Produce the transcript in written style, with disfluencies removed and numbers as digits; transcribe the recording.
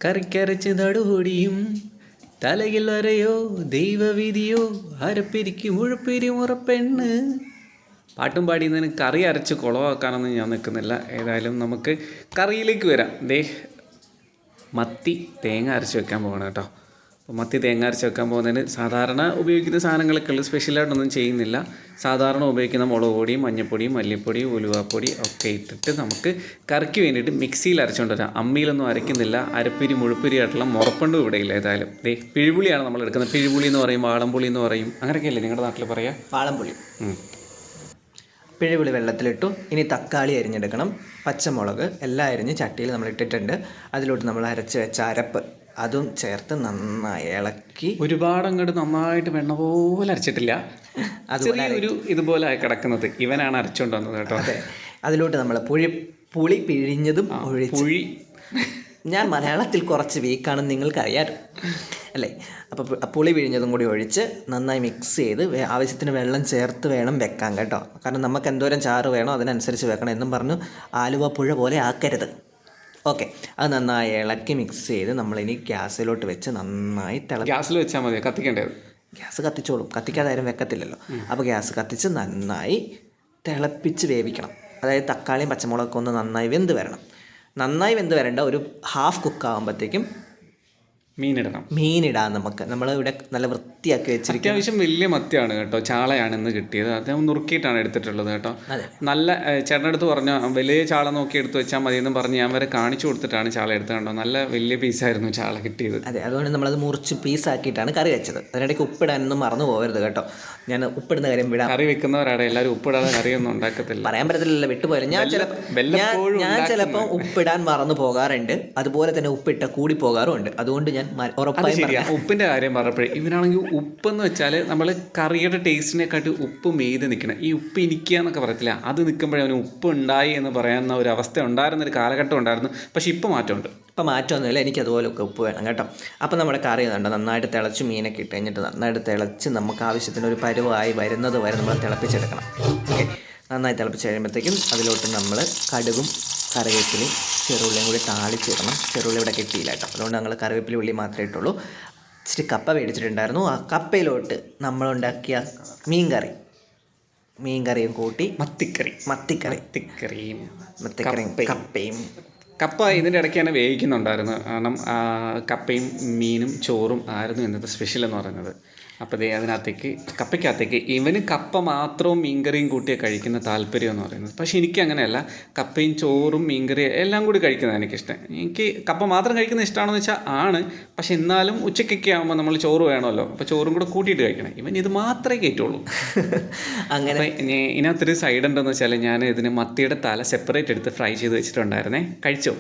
കറിക്കരച്ച് നടുപൊടിയും തലയിൽ വരയോ ദൈവവിധിയോ അരപ്പിരിക്ക് മുഴുപ്പിരി മുറപ്പെണ്ണ്. പാട്ടും പാടിയതിന് കറി അരച്ച് കുളമാക്കാനൊന്നും ഞാൻ നിൽക്കുന്നില്ല. ഏതായാലും നമുക്ക് കറിയിലേക്ക് വരാം. മത്തി തേങ്ങ അരച്ച് വെക്കാൻ പോകണം കേട്ടോ. അപ്പോൾ മത്തി തേങ്ങ അരച്ച് വെക്കാൻ പോകുന്നതിന് സാധാരണ ഉപയോഗിക്കുന്ന സാധനങ്ങളൊക്കെ ഉള്ളു, സ്പെഷ്യലായിട്ടൊന്നും ചെയ്യുന്നില്ല. സാധാരണ ഉപയോഗിക്കുന്ന മുളക് പൊടിയും മഞ്ഞൾപ്പൊടിയും മല്ലിപ്പൊടിയും ഉലുവാപ്പൊടി ഒക്കെ ഇട്ടിട്ട് നമുക്ക് കറിക്ക് വേണ്ടിയിട്ട് മിക്സിയിൽ അരച്ചുകൊണ്ട് വരാം. അമ്മിയിലൊന്നും അരയ്ക്കുന്നില്ല. അരപ്പിരി മുഴുപ്പിരി ആയിട്ടുള്ള മുറപ്പണ്ടും ഇവിടെ ഇല്ല. ഏതായാലും പിഴുപുളിയാണ് നമ്മൾ എടുക്കുന്നത്. പിഴുപുളി എന്ന് പറയും, വാളംപുളി എന്ന് പറയും, അങ്ങനെയൊക്കെയല്ലേ നിങ്ങളുടെ നാട്ടിൽ പറയാം? വാളംപുളി. പിഴുപുളി വെള്ളത്തിലിട്ടു. ഇനി തക്കാളി അരിഞ്ഞെടുക്കണം, പച്ചമുളക് എല്ലാം അരിഞ്ഞ് ചട്ടിയിൽ നമ്മൾ ഇട്ടിട്ടുണ്ട്. അതിലോട്ട് നമ്മൾ അരച്ച് വെച്ച അരപ്പ് അതും ചേർത്ത് നന്നായി ഇളക്കി. ഒരുപാട് അങ്ങോട്ട് നന്നായിട്ട് വെണ്ണ പോലെ അരച്ചിട്ടില്ല, അതുപോലെ ഒരു ഇതുപോലെ കിടക്കുന്നത് ഇവനാണ് അരച്ചുകൊണ്ട് വന്നത് കേട്ടോ. അതെ, അതിലോട്ട് നമ്മൾ പുളി പിഴിഞ്ഞതും ഒഴിച്ച്. ഞാൻ മലയാളത്തിൽ കുറച്ച് വീക്കാണെന്ന് നിങ്ങൾക്കറിയാം അല്ലേ? അപ്പോൾ പുളി പിഴിഞ്ഞതും കൂടി ഒഴിച്ച് നന്നായി മിക്സ് ചെയ്ത് ആവശ്യത്തിന് വെള്ളം ചേർത്ത് വേണം വെക്കാൻ കേട്ടോ. കാരണം നമുക്ക് എന്തോരം ചാറ് വേണോ അതിനനുസരിച്ച് വെക്കണം എന്നും പറഞ്ഞു ആലുവ പുഴ പോലെ ആക്കരുത്. ഓക്കെ, അത് നന്നായി ഇളക്കി മിക്സ് ചെയ്ത് നമ്മളിനി ഗ്യാസിലോട്ട് വെച്ച് നന്നായി ഗ്യാസിൽ വെച്ചാൽ മതി, കത്തിക്കേണ്ടത്. ഗ്യാസ് കത്തിച്ചോളും, കത്തിക്കാതെ ആരും വെക്കത്തില്ലല്ലോ. അപ്പോൾ ഗ്യാസ് കത്തിച്ച് നന്നായി തിളപ്പിച്ച് വേവിക്കണം. അതായത് തക്കാളിയും പച്ചമുളകൊക്കെ ഒന്ന് നന്നായി വെന്ത് വരണം. നന്നായി വെന്ത് വരേണ്ട ഒരു ഹാഫ് കുക്കാകുമ്പോഴത്തേക്കും മീനിടാം. നമ്മൾ ഇവിടെ നല്ല വൃത്തിയാക്കി വെച്ചിരിക്കും. അത്യാവശ്യം വലിയ മത്തിയാണ് കേട്ടോ, ചാളയാണ് ഇന്ന് കിട്ടിയത്. അദ്ദേഹം നുറുക്കിയിട്ടാണ് എടുത്തിട്ടുള്ളത് കേട്ടോ. നല്ല ചേട്ടനടുത്ത് പറഞ്ഞ വലിയ ചാള നോക്കി എടുത്ത് വെച്ചാൽ മതി എന്ന് പറഞ്ഞ് ഞാൻ വരെ കാണിച്ചു കൊടുത്തിട്ടാണ് ചാള എടുത്തത് കേട്ടോ. നല്ല വലിയ പീസായിരുന്നു ചാള കിട്ടിയത്. അതെ, അതുകൊണ്ട് നമ്മളത് മുറിച്ച് പീസാക്കിയിട്ടാണ് കറി വെച്ചത്. അതിനിടയ്ക്ക് ഉപ്പിടാനൊന്നും മറന്നു പോകരുത് കേട്ടോ. ഞാൻ ഉപ്പിടുന്ന കാര്യം വിടാം. കറി വെക്കുന്നവരാടെ എല്ലാവരും ഉപ്പിടാതെ കറിയൊന്നും ഉണ്ടാക്കത്തില്ല. പറയാൻ പറ്റത്തില്ലല്ലോ, വിട്ടുപോയാലും. ഞാൻ ചിലപ്പോൾ ഉപ്പിടാൻ മറന്നു പോകാറുണ്ട്. അതുപോലെ തന്നെ ഉപ്പിട്ട കൂടി പോകാറുമുണ്ട്. അതുകൊണ്ട് ഞാൻ ഉപ്പിന്റെ കാര്യം പറഞ്ഞപ്പോഴേ, ഇവനാണെങ്കിൽ ഉപ്പെന്ന് വെച്ചാൽ നമ്മൾ കറിയുടെ ടേസ്റ്റിനെക്കാട്ടി ഉപ്പ് മെയ്ത് നിൽക്കണം. ഈ ഉപ്പ് ഇനിക്കുക എന്നൊക്കെ പറയത്തില്ല, അത് നിൽക്കുമ്പോഴേ അവന് ഉപ്പ് ഉണ്ടായി എന്ന് പറയാവുന്ന ഒരു അവസ്ഥ ഉണ്ടായിരുന്നൊരു കാലഘട്ടം ഉണ്ടായിരുന്നു. പക്ഷെ ഇപ്പോൾ മാറ്റമുണ്ട്. ഇപ്പോൾ മാറ്റമൊന്നുമില്ല, എനിക്ക് അതുപോലൊക്കെ ഉപ്പ് വേണം കേട്ടോ. അപ്പോൾ നമ്മുടെ കറി കണ്ടോ നന്നായിട്ട് തിളച്ച്, മീനൊക്കെ ഇട്ട് കഴിഞ്ഞിട്ട് നന്നായിട്ട് തിളച്ച് നമുക്ക് ആവശ്യത്തിന് ഒരു പരുവായി വരുന്നത് വരെ നമ്മൾ തിളപ്പിച്ചെടുക്കണം. ഓക്കെ, നന്നായി തിളപ്പിച്ച് കഴിയുമ്പോഴത്തേക്കും അതിലോട്ട് നമ്മൾ കടുകും കറിവേപ്പിലയും ചെറുള്ളിയും കൂടി താളിച്ചിടണം. ചെറുള്ളി ഇവിടെ കിട്ടിയില്ല കേട്ടോ, അതുകൊണ്ട് ഞങ്ങൾ കറിവേപ്പില ഉള്ളി മാത്രമേ ഇട്ടുള്ളൂ. ഇച്ചിരി കപ്പ മേടിച്ചിട്ടുണ്ടായിരുന്നു. ആ കപ്പയിലോട്ട് നമ്മളുണ്ടാക്കിയ മീൻകറിയും കൂട്ടി മത്തിക്കറിയും കപ്പയും. കപ്പ ഇതിൻ്റെ ഇടയ്ക്ക് തന്നെ വേവിക്കുന്നുണ്ടായിരുന്നു. കാരണം കപ്പയും മീനും ചോറും ആയിരുന്നു ഇന്നത്തെ സ്പെഷ്യൽ എന്ന് പറയുന്നത്. അപ്പോൾ കപ്പയ്ക്കകത്തേക്ക് ഇവന് കപ്പ മാത്രവും മീൻകറിയും കൂട്ടിയാണ് കഴിക്കുന്ന താല്പര്യം എന്ന് പറയുന്നത്. പക്ഷേ എനിക്ക് അങ്ങനെയല്ല, കപ്പയും ചോറും മീൻകറിയും എല്ലാം കൂടി കഴിക്കുന്നതാണ് എനിക്കിഷ്ടം. എനിക്ക് കപ്പ മാത്രം കഴിക്കുന്നത് ഇഷ്ടമാണെന്ന് വെച്ചാൽ ആണ്. പക്ഷെ എന്നാലും ഉച്ചയ്ക്കൊക്കെ ആകുമ്പോൾ നമ്മൾ ചോറ് വേണമല്ലോ, അപ്പോൾ ചോറും കൂടെ കൂട്ടിയിട്ട് കഴിക്കണം. ഇവൻ ഇത് മാത്രമേ കയറ്റുള്ളൂ. അങ്ങനെ ഇതിനകത്തൊരു സൈഡ് ഉണ്ടെന്ന് വെച്ചാൽ, ഞാൻ ഇതിന് മത്തിയുടെ തല സെപ്പറേറ്റ് എടുത്ത് ഫ്രൈ ചെയ്ത് വെച്ചിട്ടുണ്ടായിരുന്നേ. കഴിച്ചോ?